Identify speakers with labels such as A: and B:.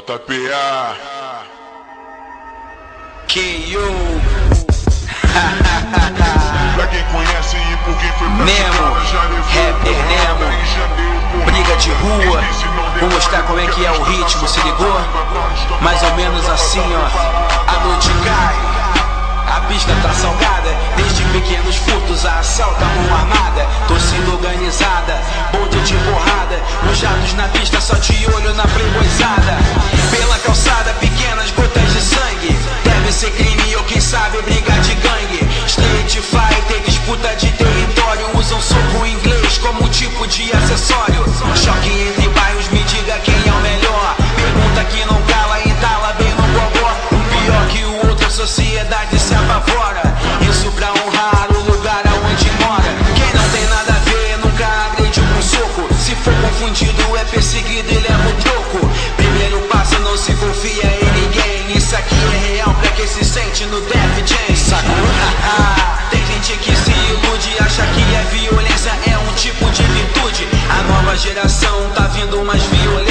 A: JPA
B: K.O.
A: Pra quem conhece e por quem foi pra
B: Nemo, rapper Nemo, briga de rua. Vou mostrar como é que é o ritmo, se ligou? Mais ou menos assim, ó. A noite cai, a pista tá salgada. Desde pequenos furtos a assalto, a mão armada. Torcida organizada, bonde de porrada. Os jatos na pista, só de olho na playboyzada. Pela calçada, pequenas gotas de sangue. Deve ser crime ou quem sabe briga de gangue. Street fighter, disputa de território. Usam soco inglês como tipo de acessório. Choque entre bairros, me diga quem é o melhor. Pergunta que não cala, entala bem no gogó. Um pior que o outro, a sociedade se apavora. Isso pra honrar o lugar aonde mora. Quem não tem nada a ver, nunca agrediu com soco. Se for confundido, é perseguido e leva o troco. Primeiro passo, não se confia em ninguém. Isso aqui é real pra quem se sente no Def Jam. Sacou? Tem gente que se ilude, acha que a violência é um tipo de virtude. A nova geração tá vindo mais violenta.